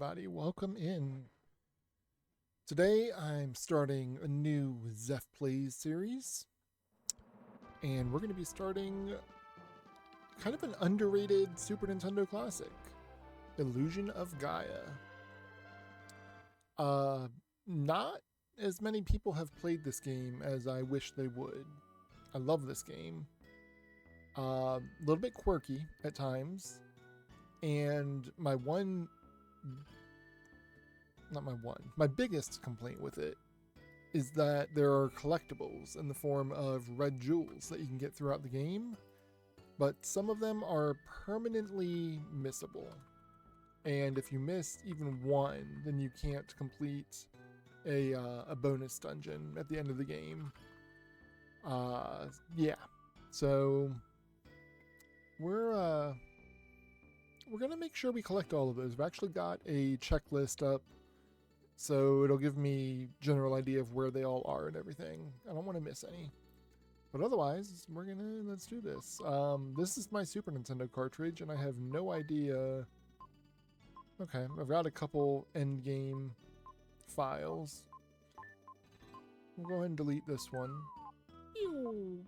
everybody. Welcome in. Today I'm starting a new Zeph Plays series, and we're going to be starting kind of an underrated Super Nintendo classic, Illusion of Gaia. Not as many people have played this game as I wish they would. I love this game. A little bit quirky at times, and my biggest complaint with it is that there are collectibles in the form of red jewels that you can get throughout the game, but some of them are permanently missable. And if you miss even one, then you can't complete a bonus dungeon at the end of the game. Yeah. So we're gonna make sure we collect all of those. I've actually got a checklist up, so it'll give me general idea of where they all are and everything. I don't want to miss any. But otherwise, let's do this. This is my Super Nintendo cartridge, and I have no idea. Okay, I've got a couple endgame files. We'll go ahead and delete this one. And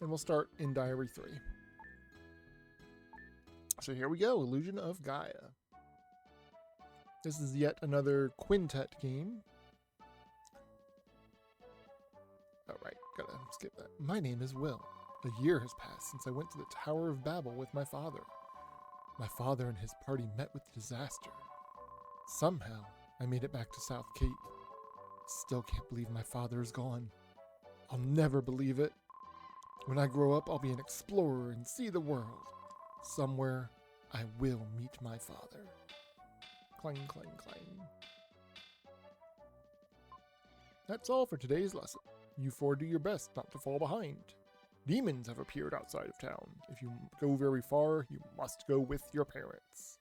we'll start in Diary 3. So here we go, Illusion of Gaia. This is yet another quintet game. Alright, gotta skip that. My name is Will. A year has passed since I went to the Tower of Babel with my father. My father and his party met with disaster. Somehow, I made it back to South Cape. Still can't believe my father is gone. I'll never believe it. When I grow up, I'll be an explorer and see the world. Somewhere, I will meet my father. Clang, clang, clang. That's all for today's lesson. You four do your best not to fall behind. Demons have appeared outside of town. If you go very far, you must go with your parents.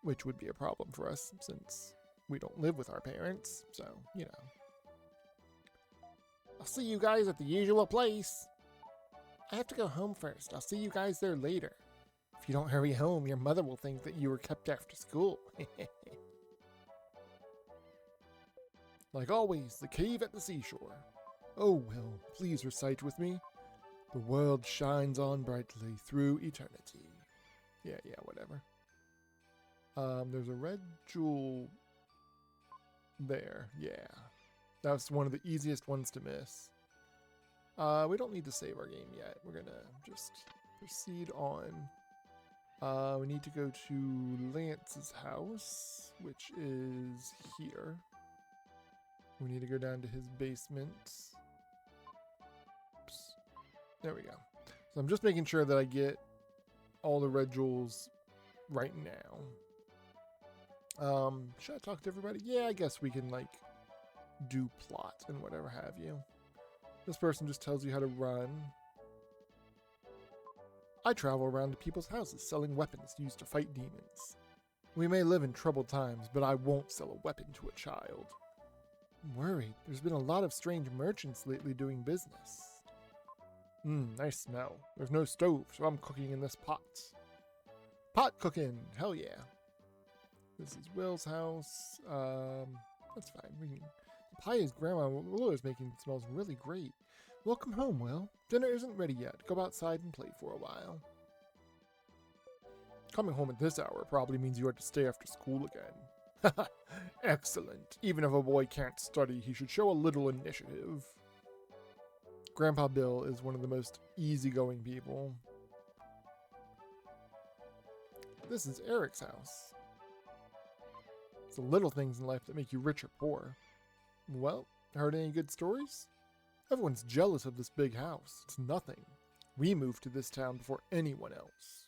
Which would be a problem for us, since we don't live with our parents, so, you know. I'll see you guys at the usual place. I have to go home first. I'll see you guys there later. If you don't hurry home, your mother will think that you were kept after school. Like always, the cave at the seashore. Oh, Will, please recite with me. The world shines on brightly through eternity. Yeah, whatever. There's a red jewel there. Yeah. That's one of the easiest ones to miss. We don't need to save our game yet. We're gonna just proceed on. We need to go to Lance's house, which is here. We need to go down to his basement. Oops. There we go. So I'm just making sure that I get all the red jewels right now. Should I talk to everybody? Yeah, I guess we can, like, do plot and whatever have you. This person just tells you how to run. I travel around to people's houses selling weapons used to fight demons. We may live in troubled times, but I won't sell a weapon to a child. I'm worried. There's been a lot of strange merchants lately doing business. Nice smell. There's no stove, so I'm cooking in this pot. Pot cooking! Hell yeah. This is Will's house. That's fine. The pie his grandma Willow is making smells really great. Welcome home, Will. Dinner isn't ready yet. Go outside and play for a while. Coming home at this hour probably means you had to stay after school again. Excellent. Even if a boy can't study, he should show a little initiative. Grandpa Bill is one of the most easygoing people. This is Eric's house. It's the little things in life that make you rich or poor. Well, heard any good stories? Everyone's jealous of this big house. It's nothing. We moved to this town before anyone else.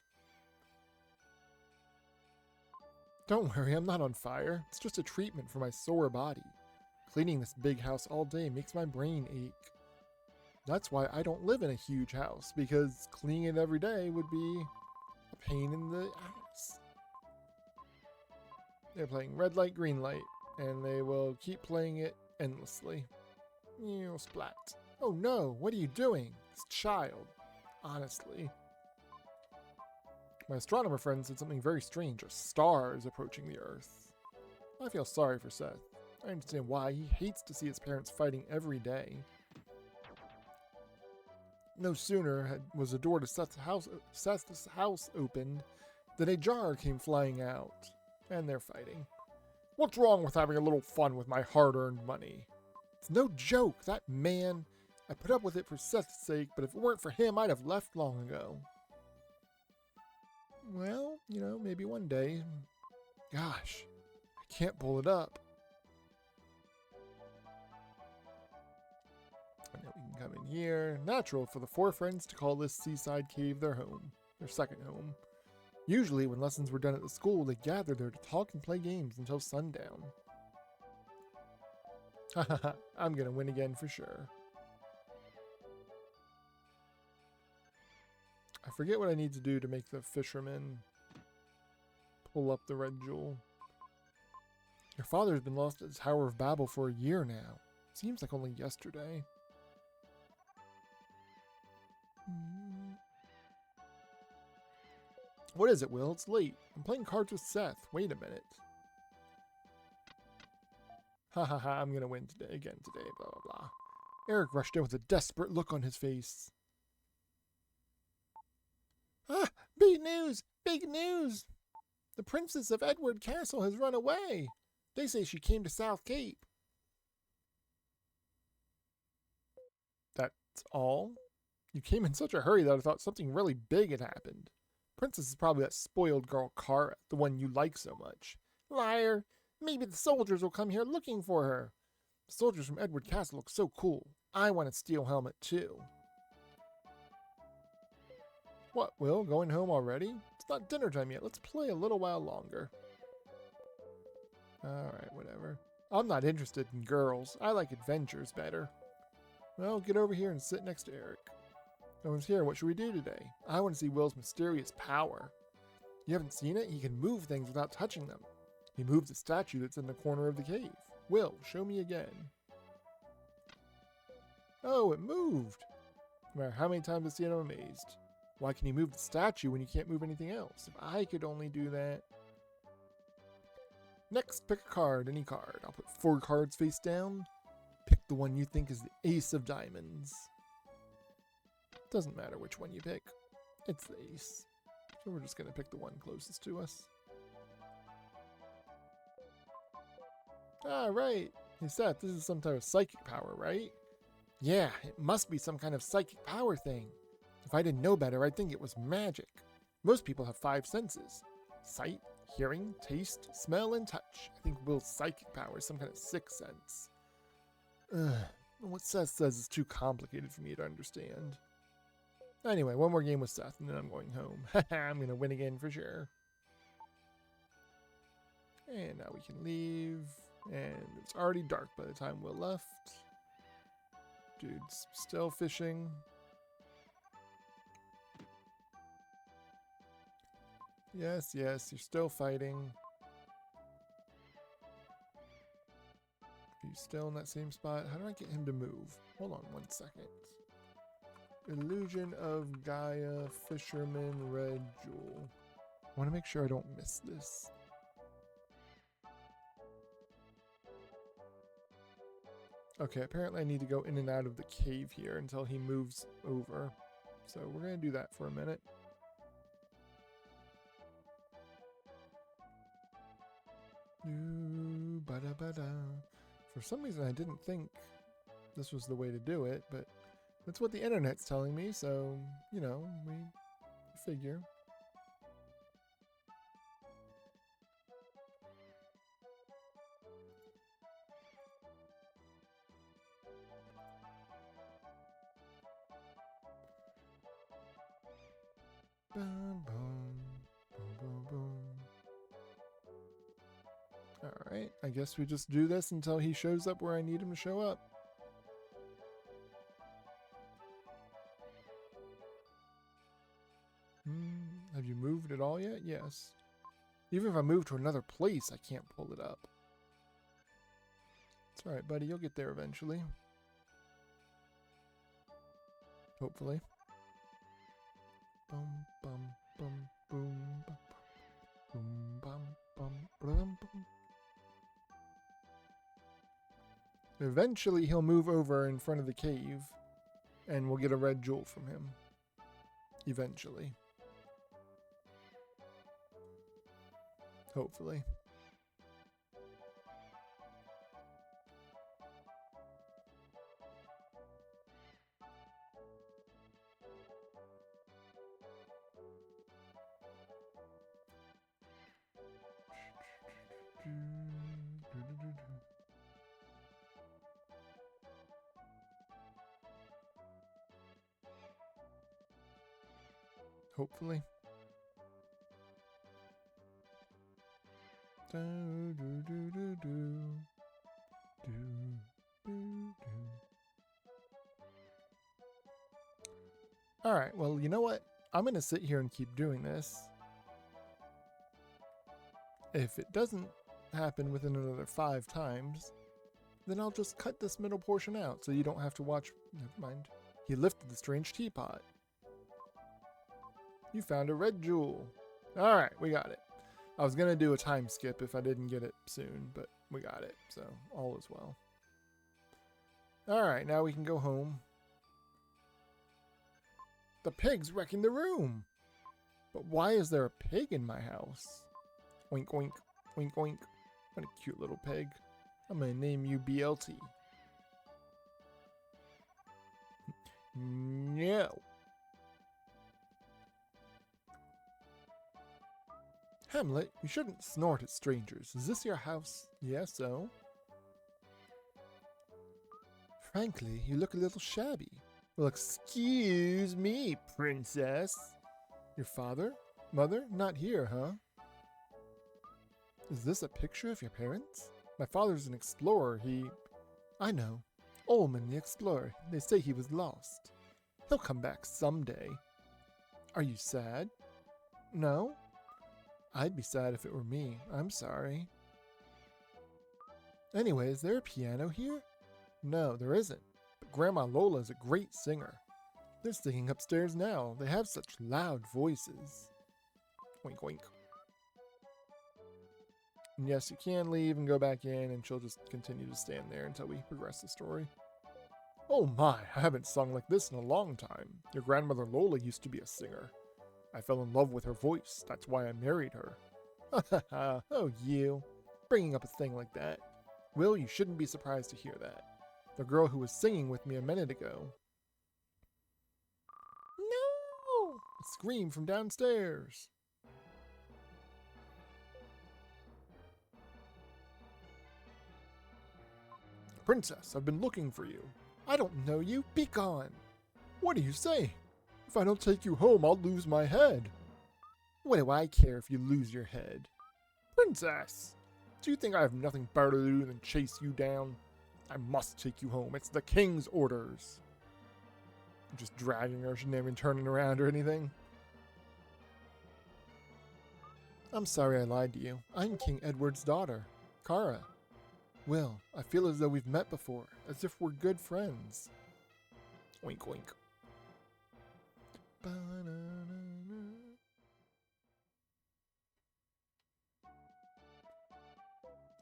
Don't worry, I'm not on fire. It's just a treatment for my sore body. Cleaning this big house all day makes my brain ache. That's why I don't live in a huge house, because cleaning it every day would be a pain in the ass. They're playing red light, green light, and they will keep playing it endlessly. Ew, splat. Oh no, what are you doing? This child. Honestly. My astronomer friend said something very strange. A star is approaching the Earth. I feel sorry for Seth. I understand why. He hates to see his parents fighting every day. No sooner was the door to Seth's house opened than a jar came flying out. And they're fighting. What's wrong with having a little fun with my hard-earned money? It's no joke, that man. I put up with it for Seth's sake, but if it weren't for him, I'd have left long ago. Well, you know, maybe one day. Gosh, I can't pull it up. And then we can come in here. Natural for the four friends to call this seaside cave their home. Their second home. Usually, when lessons were done at the school, they gathered there to talk and play games until sundown. Hahaha, I'm gonna win again for sure. I forget what I need to do to make the fisherman pull up the red jewel. Your father's been lost at the Tower of Babel for a year now. Seems like only yesterday. What is it, Will? It's late. I'm playing cards with Seth. Wait a minute. Ha ha ha, I'm gonna win today, blah blah blah. Eric rushed in with a desperate look on his face. Ah, big news! Big news! The Princess of Edward Castle has run away. They say she came to South Cape. That's all? You came in such a hurry that I thought something really big had happened. Princess is probably that spoiled girl Kara, the one you like so much. Liar! Maybe the soldiers will come here looking for her. The soldiers from Edward Castle look so cool. I want a steel helmet too. What, Will? Going home already? It's not dinner time yet. Let's play a little while longer. Alright, whatever. I'm not interested in girls. I like adventures better. Well, get over here and sit next to Eric. No one's here. What should we do today? I want to see Will's mysterious power. You haven't seen it? He can move things without touching them. He moved the statue that's in the corner of the cave. Will, show me again. Oh, it moved. No matter how many times I see it, I'm amazed. Why can he move the statue when you can't move anything else? If I could only do that. Next, pick a card, any card. I'll put 4 cards face down. Pick the one you think is the ace of diamonds. Doesn't matter which one you pick. It's the ace. So we're just going to pick the one closest to us. Ah, right. Hey Seth, this is some type of psychic power, right? Yeah, it must be some kind of psychic power thing. If I didn't know better, I'd think it was magic. Most people have 5 senses. Sight, hearing, taste, smell, and touch. I think Will's psychic power is some kind of 6th sense. Ugh, what Seth says is too complicated for me to understand. Anyway, one more game with Seth, and then I'm going home. I'm going to win again for sure. And now we can leave. And it's already dark by the time Will left. Dude's still fishing. Yes, yes, you're still fighting. Are you still in that same spot? How do I get him to move? Hold on 1 second. Illusion of Gaia, Fisherman, Red Jewel. I want to make sure I don't miss this. Okay, apparently I need to go in and out of the cave here until he moves over. So we're going to do that for a minute. For some reason I didn't think this was the way to do it, but that's what the internet's telling me, so, you know, we figure. Boom, boom, boom, boom, boom. Alright, I guess we just do this until he shows up where I need him to show up. Have you moved at all yet? Yes. Even if I move to another place, I can't pull it up. It's alright, buddy. You'll get there eventually. Hopefully. Bum, bum, bum, boom, bum, boom, bum, bum, bum, bum. Eventually he'll move over in front of the cave and we'll get a red jewel from him. Eventually. Hopefully. Hopefully. Alright, well, you know what? I'm going to sit here and keep doing this. If it doesn't happen within another 5 times, then I'll just cut this middle portion out so you don't have to watch. Never mind. He lifted the strange teapot. You found a red jewel. Alright, we got it. I was going to do a time skip if I didn't get it soon, but we got it, so all is well. Alright, now we can go home. The pig's wrecking the room! But why is there a pig in my house? Oink oink, oink oink. What a cute little pig. I'm going to name you BLT. No. Hamlet, you shouldn't snort at strangers. Is this your house? Yes, so? Frankly, you look a little shabby. Well, excuse me, princess. Your father? Mother? Not here, huh? Is this a picture of your parents? My father's an explorer. I know. Ullman the explorer. They say he was lost. He'll come back someday. Are you sad? No? I'd be sad if it were me. I'm sorry. Anyway, is there a piano here? No, there isn't. But Grandma Lola is a great singer. They're singing upstairs now. They have such loud voices. Oink oink. And yes, you can leave and go back in, and she'll just continue to stand there until we progress the story. Oh my, I haven't sung like this in a long time. Your grandmother Lola used to be a singer. I fell in love with her voice. That's why I married her. Ha ha ha. Oh, you. Bringing up a thing like that. Will, you shouldn't be surprised to hear that. The girl who was singing with me a minute ago. No! A scream from downstairs. Princess, I've been looking for you. I don't know you. Be gone. What do you say? If I don't take you home, I'll lose my head. What do I care if you lose your head? Princess, do you think I have nothing better to do than chase you down? I must take you home. It's the king's orders. I'm just dragging her. She's not even turning around or anything. I'm sorry I lied to you. I'm King Edward's daughter, Kara. Will, I feel as though we've met before, as if we're good friends. Oink oink.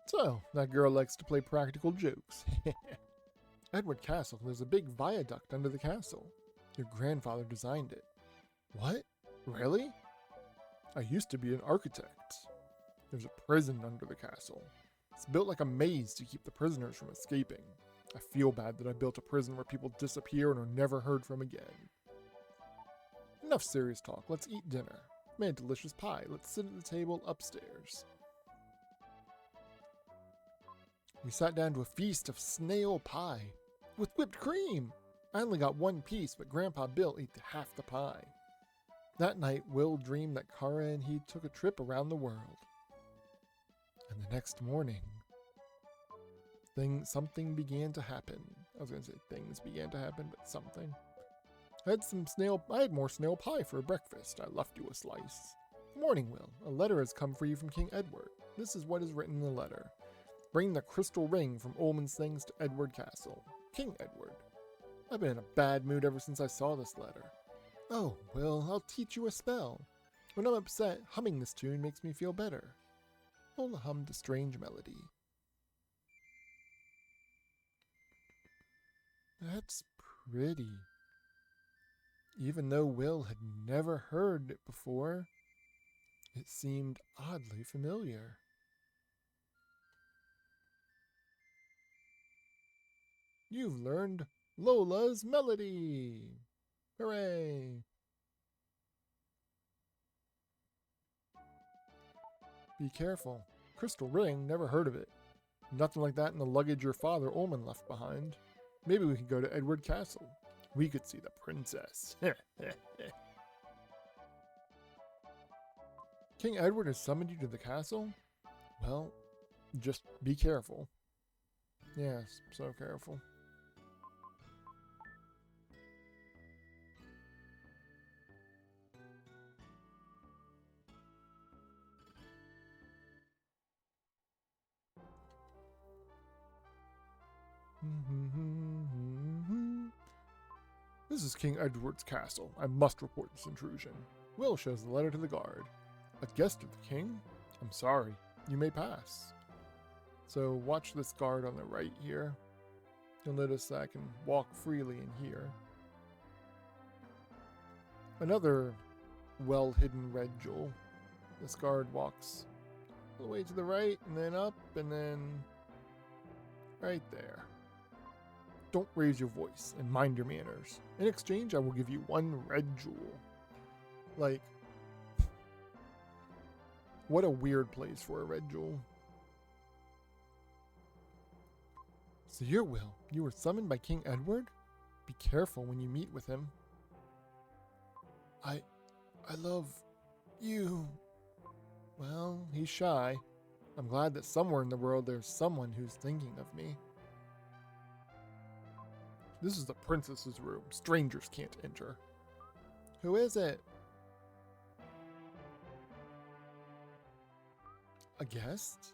So, that girl likes to play practical jokes. Edward Castle, there's a big viaduct under the castle. Your grandfather designed it. What? Really? I used to be an architect. There's a prison under the castle. It's built like a maze to keep the prisoners from escaping. I feel bad that I built a prison where people disappear and are never heard from again. Enough serious talk, let's eat dinner. Made a delicious pie. Let's sit at the table upstairs. We sat down to a feast of snail pie with whipped cream. I only got one piece, but Grandpa Bill ate half the pie. That night, Will dreamed that Kara and he took a trip around the world. And the next morning, something began to happen. I was going to say things began to happen, but something. I had more snail pie for breakfast. I left you a slice. Morning, Will. A letter has come for you from King Edward. This is what is written in the letter. Bring the crystal ring from Ullman's things to Edward Castle. King Edward. I've been in a bad mood ever since I saw this letter. Oh, Will, I'll teach you a spell. When I'm upset, humming this tune makes me feel better. Lola hummed a strange melody. That's pretty. Even though Will had never heard it before, it seemed oddly familiar. You've learned Lola's Melody! Hooray! Be careful. Crystal ring, never heard of it. Nothing like that in the luggage your father Ullman left behind. Maybe we could go to Edward Castle. We could see the princess. King Edward has summoned you to the castle? Well, just be careful. Yes, so careful. This is King Edward's castle. I must report this intrusion. Will shows the letter to the guard. A guest of the king? I'm sorry. You may pass. So watch this guard on the right here. You'll notice that I can walk freely in here. Another well-hidden red jewel. This guard walks all the way to the right, and then up, and then right there. Don't raise your voice, and mind your manners. In exchange, I will give you 1 red jewel. Like, what a weird place for a red jewel. So you're Will. You were summoned by King Edward? Be careful when you meet with him. I love you. Well, he's shy. I'm glad that somewhere in the world there's someone who's thinking of me. This is the princess's room. Strangers can't enter. Who is it? A guest?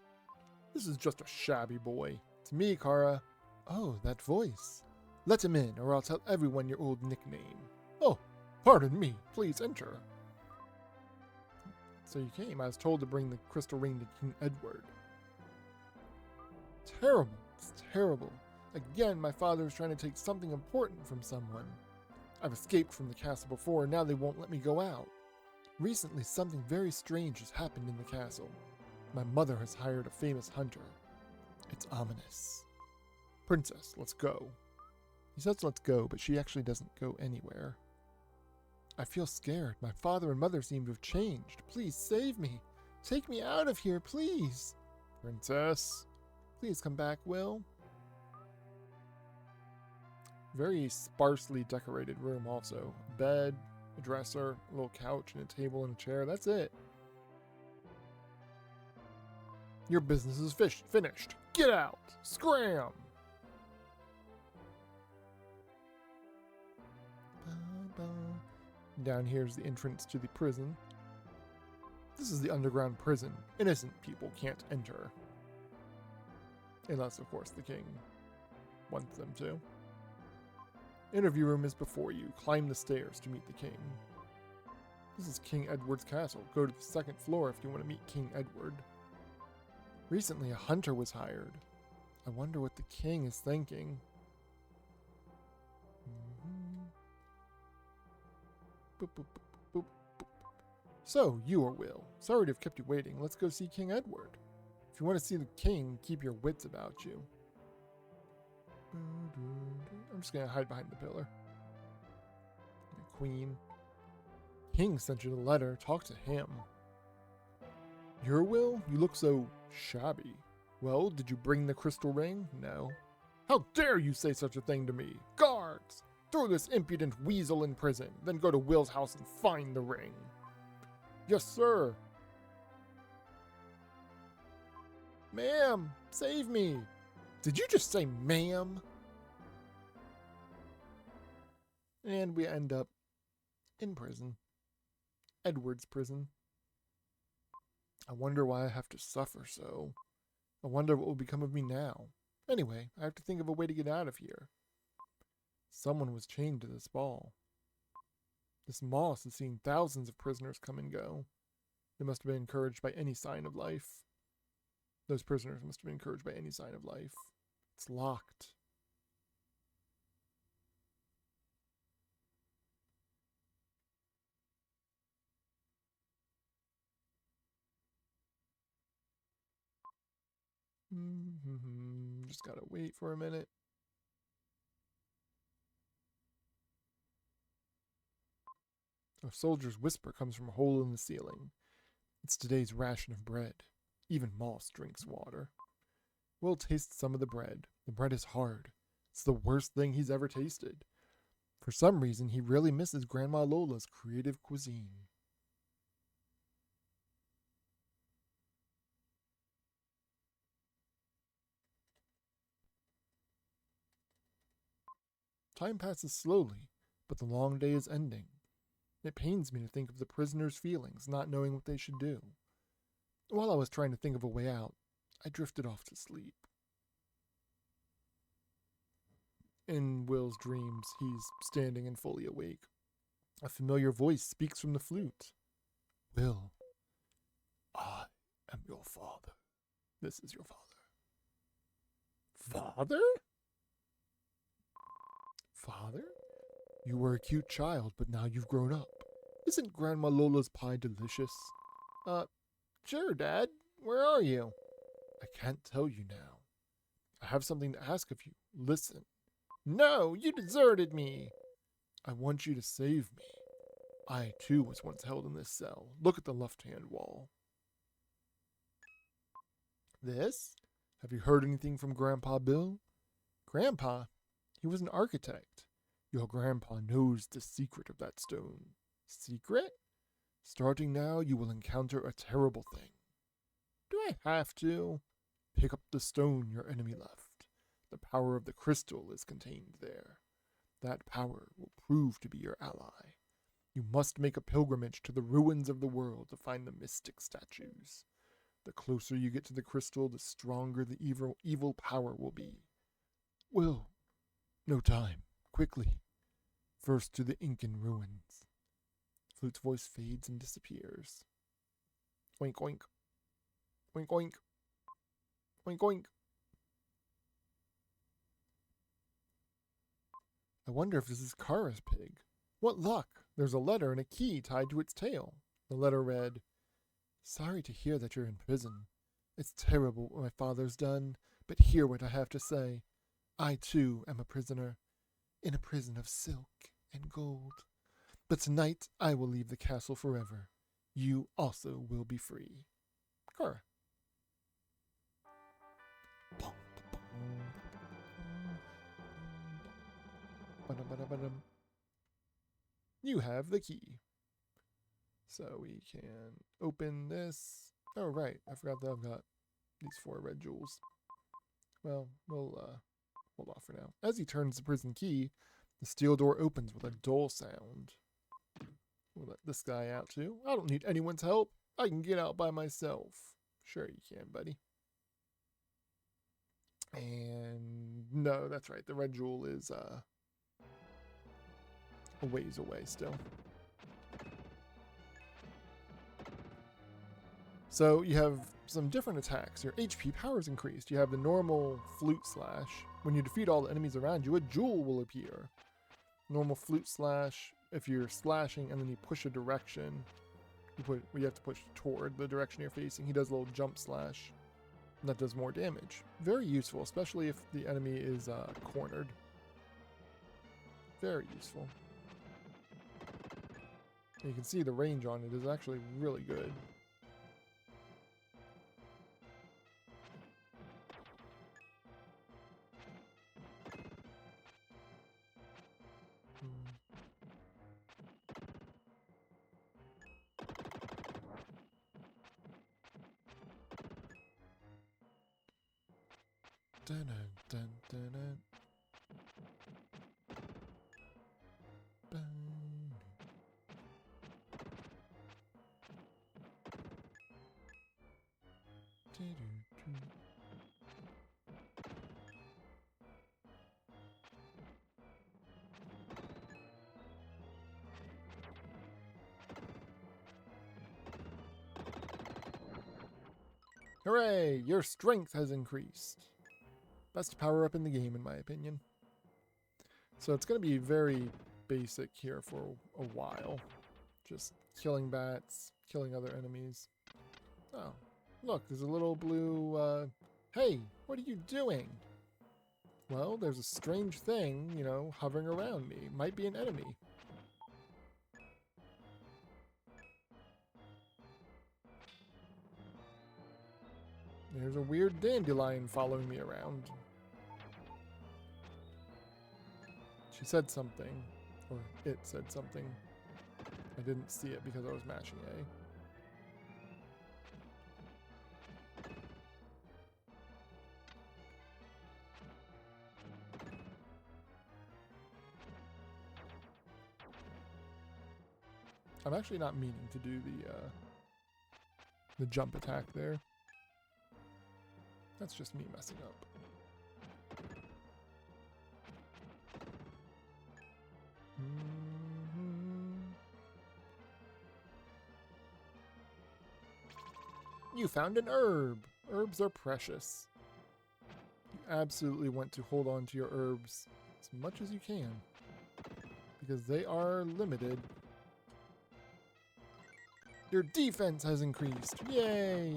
This is just a shabby boy. It's me, Kara. Oh, that voice. Let him in, or I'll tell everyone your old nickname. Oh, pardon me. Please enter. So you came. I was told to bring the crystal ring to King Edward. Terrible. It's terrible. Again, my father is trying to take something important from someone. I've escaped from the castle before, and now they won't let me go out. Recently, something very strange has happened in the castle. My mother has hired a famous hunter. It's ominous. Princess, let's go. He says let's go, but she actually doesn't go anywhere. I feel scared. My father and mother seem to have changed. Please save me. Take me out of here, please. Princess, please come back, Will. Very sparsely decorated room also. A bed, a dresser, a little couch, and a table and a chair. That's it. Your business is finished. Get out! Scram! Down here's the entrance to the prison. This is the underground prison. Innocent people can't enter. Unless, of course, the king wants them to. Interview room is before you. Climb the stairs to meet the king. This is King Edward's castle. Go to the 2nd floor if you want to meet King Edward. Recently, a hunter was hired. I wonder what the king is thinking. Boop, boop, boop, boop, boop. So, you are Will. Sorry to have kept you waiting. Let's go see King Edward. If you want to see the king, keep your wits about you. I'm just going to hide behind the pillar. The queen. King sent you the letter. Talk to him. Your Will? You look so shabby. Well, did you bring the crystal ring? No. How dare you say such a thing to me? Guards! Throw this impudent weasel in prison, then go to Will's house and find the ring. Yes, sir. Ma'am, save me. Did you just say ma'am? And we end up in prison. Edward's prison. I wonder why I have to suffer so. I wonder what will become of me now. Anyway, I have to think of a way to get out of here. Someone was chained to this ball. This moss has seen thousands of prisoners come and go. They must have been encouraged by any sign of life. Those prisoners must have been encouraged by any sign of life. It's locked. Just gotta wait for a minute. A soldier's whisper comes from a hole in the ceiling. It's today's ration of bread. Even Moss drinks water. Will tastes some of the bread. The bread is hard. It's the worst thing he's ever tasted. For some reason, he really misses Grandma Lola's creative cuisine. Time passes slowly, but the long day is ending. It pains me to think of the prisoners' feelings, not knowing what they should do. While I was trying to think of a way out, I drifted off to sleep. In Will's dreams, he's standing and fully awake. A familiar voice speaks from the flute. Will, I am your father. This is your father. Father? Father? You were a cute child, but now you've grown up. Isn't Grandma Lola's pie delicious? Sure, Dad. Where are you? I can't tell you now. I have something to ask of you. Listen. No, you deserted me. I want you to save me. I, too, was once held in this cell. Look at the left-hand wall. This? Have you heard anything from Grandpa Bill? Grandpa? He was an architect. Your grandpa knows the secret of that stone. Secret? Starting now, you will encounter a terrible thing. Do I have to? Pick up the stone your enemy left. The power of the crystal is contained there. That power will prove to be your ally. You must make a pilgrimage to the ruins of the world to find the mystic statues. The closer you get to the crystal, the stronger the evil power will be. Will, no time. Quickly. First to the Incan ruins. Flute's voice fades and disappears. Oink oink. Oink oink. Oink oink. I wonder if this is Kara's pig. What luck! There's a letter and a key tied to its tail. The letter read, Sorry to hear that you're in prison. It's terrible what my father's done, but hear what I have to say. I, too, am a prisoner, in a prison of silk and gold. But tonight I will leave the castle forever. You also will be free. Kara. You have the key. So we can open this. Oh, right. I forgot that I've got these 4 red jewels. Well, we'll hold off for now. As he turns the prison key, the steel door opens with a dull sound. We'll let this guy out too. I don't need anyone's help. I can get out by myself. Sure you can, buddy. And no, that's right. The red jewel is a ways away still. So you have some different attacks. Your HP power is increased. You have the normal flute slash. When you defeat all the enemies around you, a jewel will appear. Normal flute slash. If you're slashing and then you push a direction, you have to push toward the direction you're facing. He does a little jump slash. And that does more damage. Very useful, especially if the enemy is cornered. Very useful. And you can see the range on it is actually really good. Dun, dun, dun, dun. Hooray! Your strength has increased. Best power up in the game, in my opinion. So it's going to be very basic here for a while. Just killing bats, killing other enemies. Oh, look, there's a little blue Hey, what are you doing? Well, there's a strange thing, you know, hovering around me. Might be an enemy. There's a weird dandelion following me around. She said something. Or it said something. I didn't see it because I was mashing A. I'm actually not meaning to do the jump attack there. That's just me messing up. You found an herb. Herbs are precious. You absolutely want to hold on to your herbs as much as you can, because they are limited. Your defense has increased. Yay!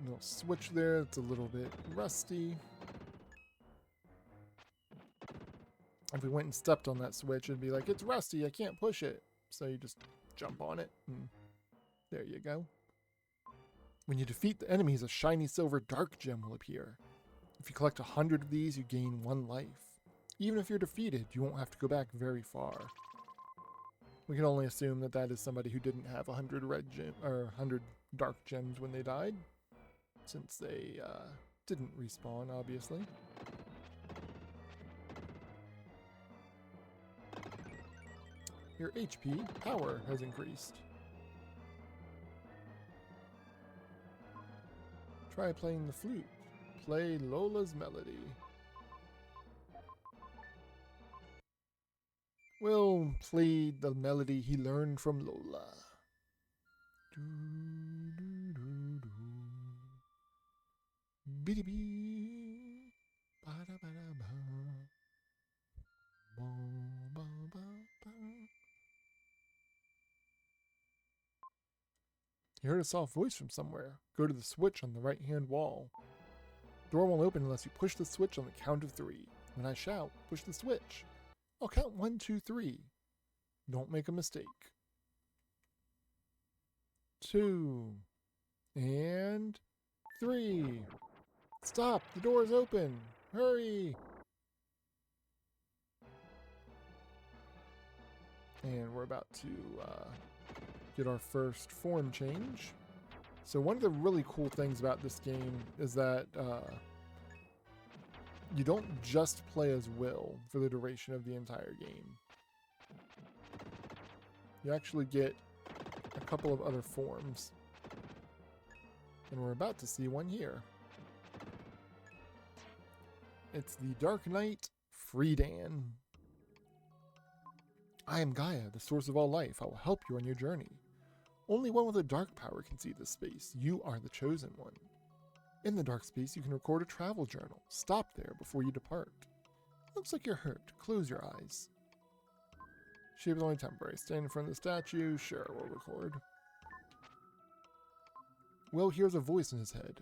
Little switch there, it's a little bit rusty. If we went and stepped on that switch, it'd be like, it's rusty, I can't push it. So you just jump on it, and there you go. When you defeat the enemies, a shiny silver dark gem will appear. If you collect 100 of these, you gain 1 life. Even if you're defeated, you won't have to go back very far. We can only assume that that is somebody who didn't have 100 red gem or 100 dark gems when they died, since they didn't respawn, obviously. Your HP power has increased. Try playing the flute. Play Lola's melody. Will play the melody he learned from Lola. Do, do, do, do. Biddy bee. Ba da ba da ba. Ba ba ba ba. You heard a soft voice from somewhere. Go to the switch on the right-hand wall. Door won't open unless you push the switch on the count of 3. When I shout, push the switch. I'll count 1, 2, 3. Don't make a mistake. 2. And 3. Stop! The door is open! Hurry! And we're about to get our first form change. So one of the really cool things about this game is that you don't just play as Will for the duration of the entire game. You actually get a couple of other forms. And we're about to see one here. It's the Dark Knight Freedan. I am Gaia, the source of all life. I will help you on your journey. Only one with a dark power can see this space. You are the chosen one. In the dark space, you can record a travel journal. Stop there before you depart. Looks like you're hurt. Close your eyes. Shape is only temporary. Stand in front of the statue. Sure, we'll record. Will hears a voice in his head.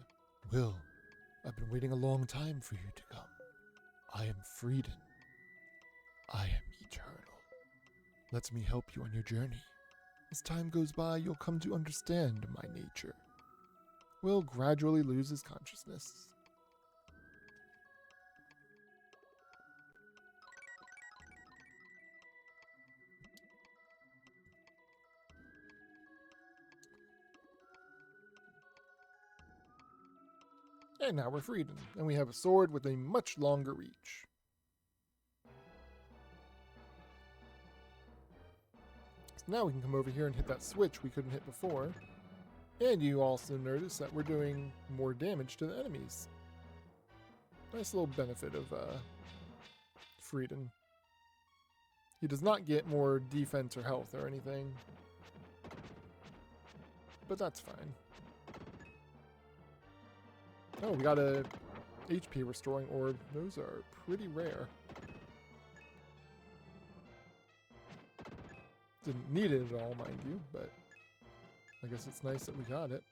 Will, I've been waiting a long time for you to come. I am Freedan. I am eternal. Let me help you on your journey. As time goes by, you'll come to understand my nature. Will gradually loses consciousness. And now we're Freedan, and we have a sword with a much longer reach. So now we can come over here and hit that switch we couldn't hit before. And you also notice that we're doing more damage to the enemies. Nice little benefit of Freedom. He does not get more defense or health or anything. But that's fine. Oh, we got a HP restoring orb. Those are pretty rare. Didn't need it at all, mind you, but I guess it's nice that we got it.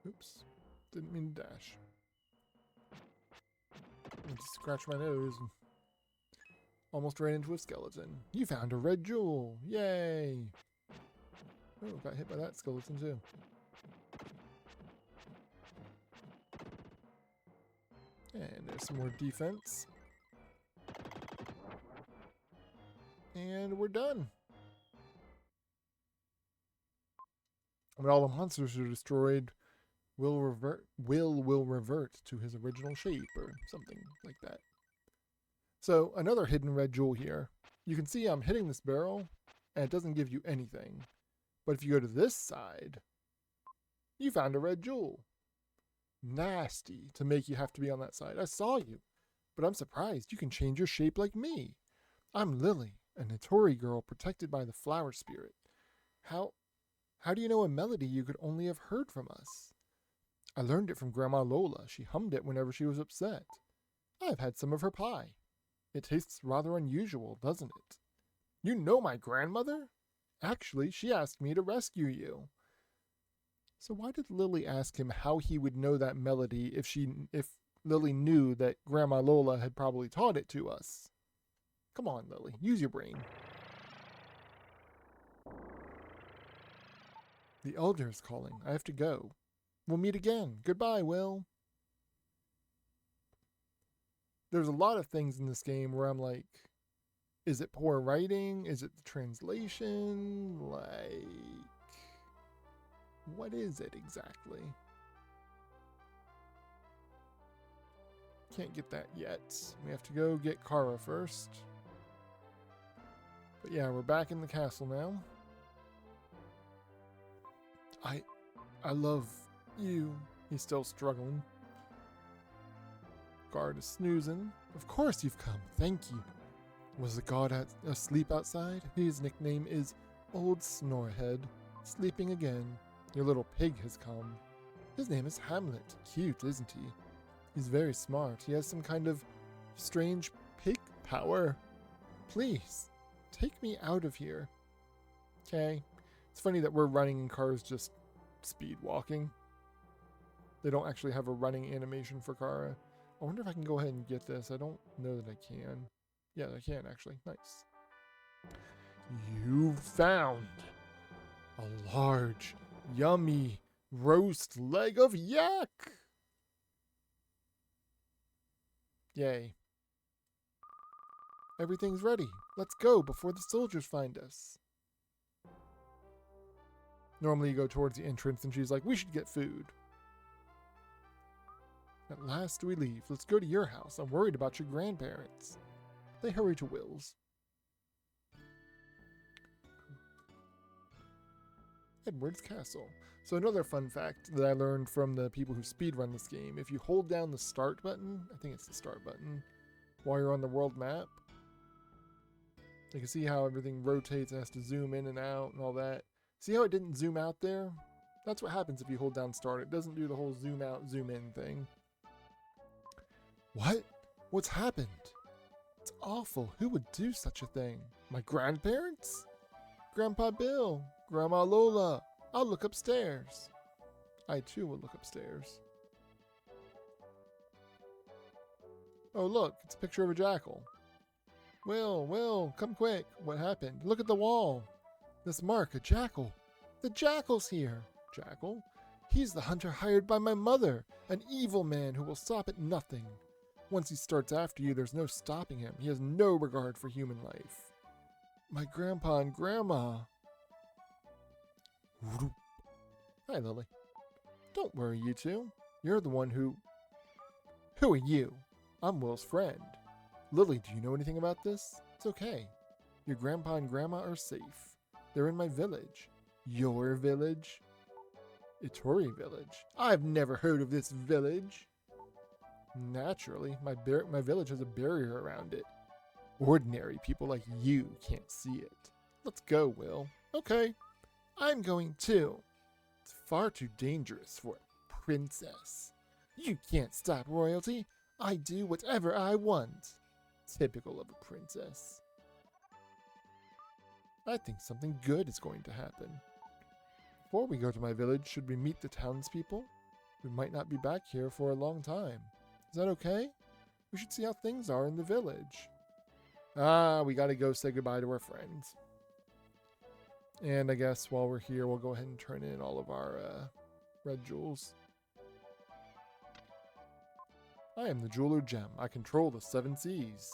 Oops. Didn't mean to dash. I just scratched my nose and almost ran into a skeleton. You found a red jewel! Yay! Oh, got hit by that skeleton too. And there's some more defense. And we're done. When all the monsters are destroyed, will revert to his original shape or something like that. So another hidden red jewel here. You can see I'm hitting this barrel and it doesn't give you anything. But if you go to this side, you found a red jewel. Nasty to make you have to be on that side. I saw you, but I'm surprised you can change your shape like me. I'm Lily, a Notori girl protected by the flower spirit. How do you know a melody you could only have heard from us? I learned it from Grandma Lola. She hummed it whenever she was upset. I've had some of her pie. It tastes rather unusual, doesn't it? You know my grandmother? Actually, she asked me to rescue you. So why did Lily ask him how he would know that melody if Lily knew that Grandma Lola had probably taught it to us? Come on, Lily, use your brain. The Elder is calling. I have to go. We'll meet again. Goodbye, Will. There's a lot of things in this game where I'm like, is it poor writing? Is it the translation? Like, what is it exactly? Can't get that yet. We have to go get Kara first. But yeah, we're back in the castle now. I love you. He's still struggling. Guard is snoozing. Of course you've come. Thank you. Was the guard asleep outside? His nickname is Old Snorehead. Sleeping again. Your little pig has come. His name is Hamlet. Cute, isn't he? He's very smart. He has some kind of strange pig power. Please, take me out of here. Okay. It's funny that we're running and Kara's just speed walking. They don't actually have a running animation for Kara. I wonder if I can go ahead and get this. I don't know that I can. Yeah, I can actually. Nice. You found a large, yummy roast leg of yak! Yay. Everything's ready. Let's go before the soldiers find us. Normally you go towards the entrance and she's like, we should get food. At last we leave. Let's go to your house. I'm worried about your grandparents. They hurry to Will's. Edward's Castle. So another fun fact that I learned from the people who speedrun this game, if you hold down the start button, I think it's the start button, while you're on the world map, you can see how everything rotates and has to zoom in and out and all that. See how it didn't zoom out there? That's what happens if you hold down start. It doesn't do the whole zoom out, zoom in thing. What? What's happened? It's awful. Who would do such a thing? My grandparents? Grandpa Bill, Grandma Lola. I'll look upstairs. I too will look upstairs. Oh look, it's a picture of a jackal. Will, come quick. What happened? Look at the wall. This mark, a jackal. The jackal's here. Jackal? He's the hunter hired by my mother, an evil man who will stop at nothing. Once he starts after you, there's no stopping him. He has no regard for human life. My grandpa and grandma. Hi, Lily. Don't worry, you two. You're the one who... Who are you? I'm Will's friend. Lily, do you know anything about this? It's okay. Your grandpa and grandma are safe. They're in my village. Your village? Itori village. I've never heard of this village. Naturally, my village has a barrier around it. Ordinary people like you can't see it. Let's go, Will. Okay, I'm going too. It's far too dangerous for a princess. You can't stop royalty. I do whatever I want. Typical of a princess. I think something good is going to happen. Before we go to my village, should we meet the townspeople? We might not be back here for a long time. Is that okay? We should see how things are in the village. We gotta go say goodbye to our friends. And I guess while we're here, we'll go ahead and turn in all of our red jewels. I am the jeweler Gem. I control the 7 seas.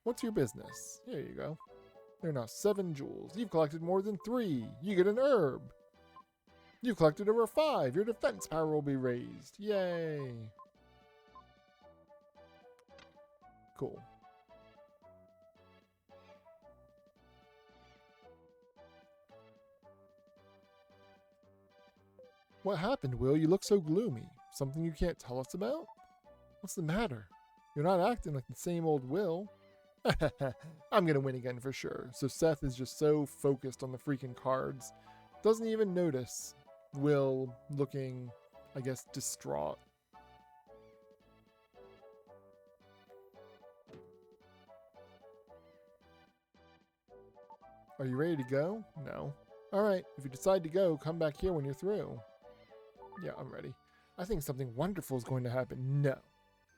What's your business? Here you go. There are now 7 jewels. You've collected more than 3. You get an herb. You've collected over 5. Your defense power will be raised. Yay. Cool. What happened, Will? You look so gloomy. Something you can't tell us about? What's the matter? You're not acting like the same old Will. I'm gonna win again for sure. So Zeph is just so focused on the freaking cards. Doesn't even notice Will looking, I guess, distraught. Are you ready to go? No. Alright, if you decide to go, come back here when you're through. Yeah, I'm ready. I think something wonderful is going to happen. No.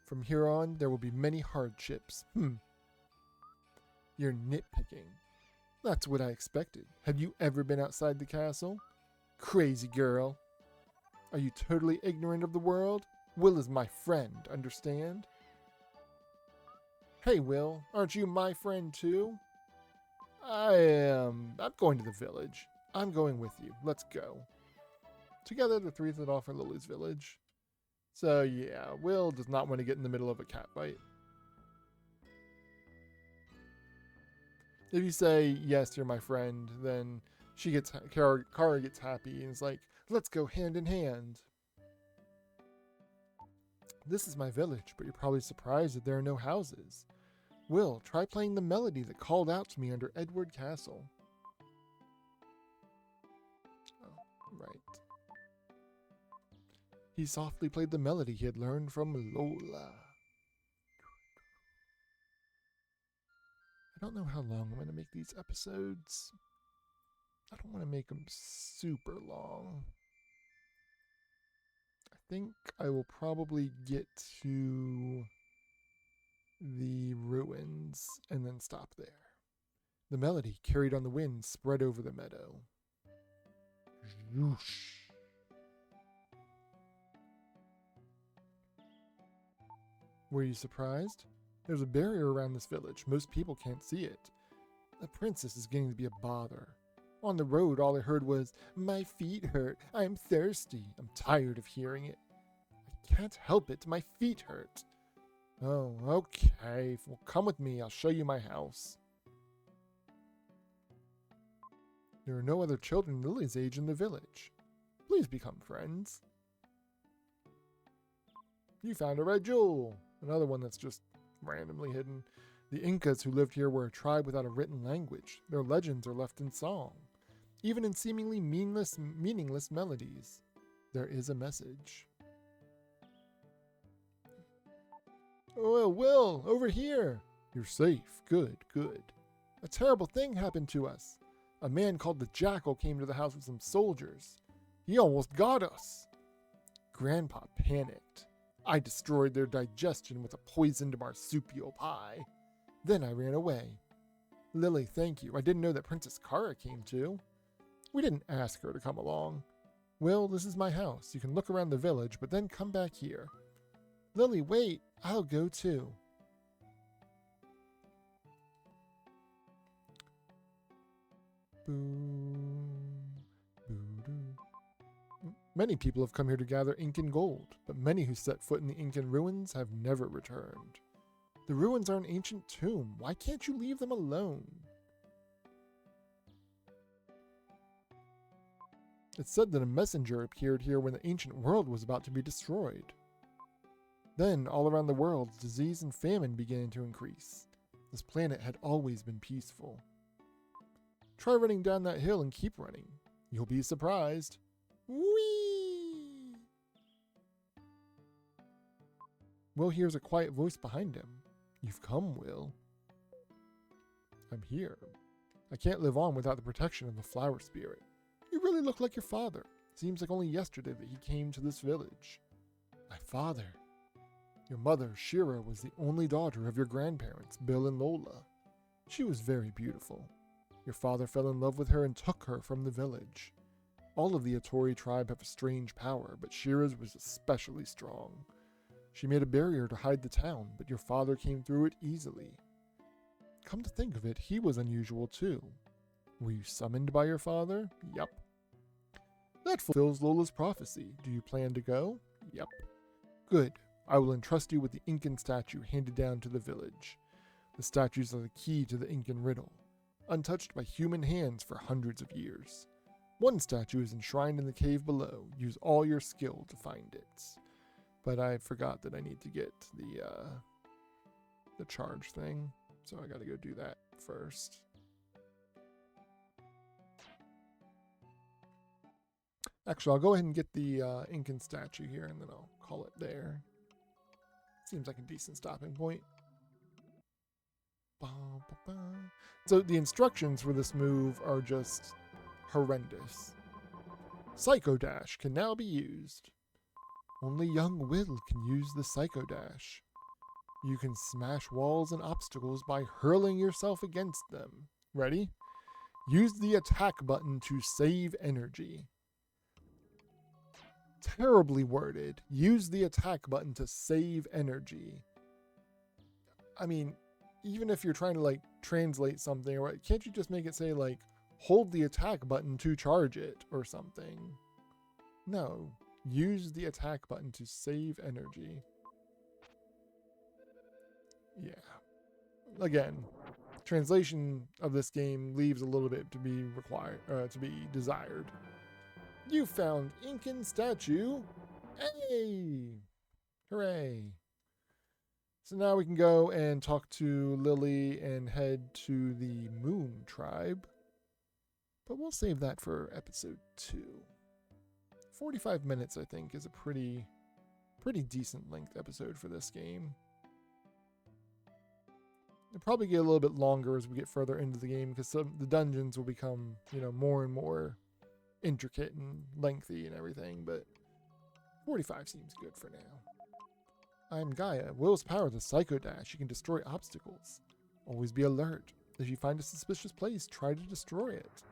From here on, there will be many hardships. You're nitpicking. That's what I expected. Have you ever been outside the castle? Crazy girl. Are you totally ignorant of the world? Will is my friend, understand? Hey, Will, aren't you my friend too? I'm going to the village. I'm going with you. Let's go. Together, the 3 set off for Lily's village. So yeah, Will does not want to get in the middle of a cat fight. If you say, yes, you're my friend, then Kara gets happy and is like, let's go hand in hand. This is my village, but you're probably surprised that there are no houses. Will, try playing the melody that called out to me under Edward Castle. Oh, right. He softly played the melody he had learned from Lola. I don't know how long I'm going to make these episodes. I don't want to make them super long. I think I will probably get to the ruins and then stop there. The melody, carried on the wind, spread over the meadow. Zhoosh. Were you surprised? There's a barrier around this village. Most people can't see it. The princess is getting to be a bother. On the road, all I heard was, my feet hurt. I'm thirsty. I'm tired of hearing it. I can't help it. My feet hurt. Oh, okay. Well, come with me. I'll show you my house. There are no other children Lily's age in the village. Please become friends. You found a red jewel. Another one that's just randomly hidden. The Incas who lived here were a tribe without a written language. Their legends are left in song. Even in seemingly meaningless melodies, there is a message. Oh, Will, over here. You're safe. Good, good. A terrible thing happened to us. A man called the Jackal came to the house with some soldiers. He almost got us. Grandpa panicked. I destroyed their digestion with a poisoned marsupial pie. Then I ran away. Lily, thank you. I didn't know that Princess Kara came too. We didn't ask her to come along. Will, this is my house. You can look around the village, but then come back here. Lily, wait. I'll go too. Many people have come here to gather ink and gold, but many who set foot in the Incan ruins have never returned. The ruins are an ancient tomb. Why can't you leave them alone? It's said that a messenger appeared here when the ancient world was about to be destroyed. Then, all around the world, disease and famine began to increase. This planet had always been peaceful. Try running down that hill and keep running. You'll be surprised. Whee! Will hears a quiet voice behind him. You've come, Will. I'm here. I can't live on without the protection of the flower spirit. You really look like your father. Seems like only yesterday that he came to this village. My father? Your mother, Shira, was the only daughter of your grandparents, Bill and Lola. She was very beautiful. Your father fell in love with her and took her from the village. All of the Atori tribe have a strange power, but Shira's was especially strong. She made a barrier to hide the town, but your father came through it easily. Come to think of it, he was unusual too. Were you summoned by your father? Yup. That fulfills Lola's prophecy. Do you plan to go? Yup. Good. I will entrust you with the Incan statue handed down to the village. The statues are the key to the Incan riddle, untouched by human hands for hundreds of years. One statue is enshrined in the cave below. Use all your skill to find it. But I forgot that I need to get the charge thing, so I gotta go do that first. Actually, I'll go ahead and get the Incan statue here, and then I'll call it there. Seems like a decent stopping point. So the instructions for this move are just horrendous. Psycho Dash can now be used. Only young Will can use the Psycho Dash. You can smash walls and obstacles by hurling yourself against them. Ready? Use the attack button to save energy. Terribly worded. Use the attack button to save energy. I mean, even if you're trying to like translate something, or can't you just make it say like, hold the attack button to charge it or something? No. Use the attack button to save energy. Yeah. Again, translation of this game leaves a little bit to be desired. You found Incan statue. Hey! Hooray! So now we can go and talk to Lily and head to the Moon Tribe. But we'll save that for episode 2. 45 minutes, I think, is a pretty decent length episode for this game. It'll probably get a little bit longer as we get further into the game, because the dungeons will become, more and more intricate and lengthy and everything, but 45 seems good for now. I'm Gaia. Will's power, the Psycho Dash. You can destroy obstacles. Always be alert. If you find a suspicious place, try to destroy it.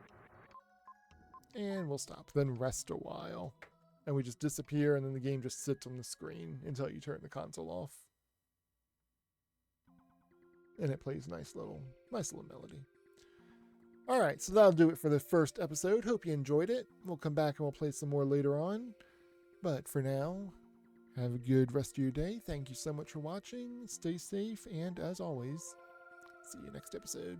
And we'll stop. Then rest a while. And we just disappear, and then the game just sits on the screen until you turn the console off. And it plays nice little melody. Alright, so that'll do it for the first episode. Hope you enjoyed it. We'll come back and we'll play some more later on. But for now, have a good rest of your day. Thank you so much for watching. Stay safe, and as always, see you next episode.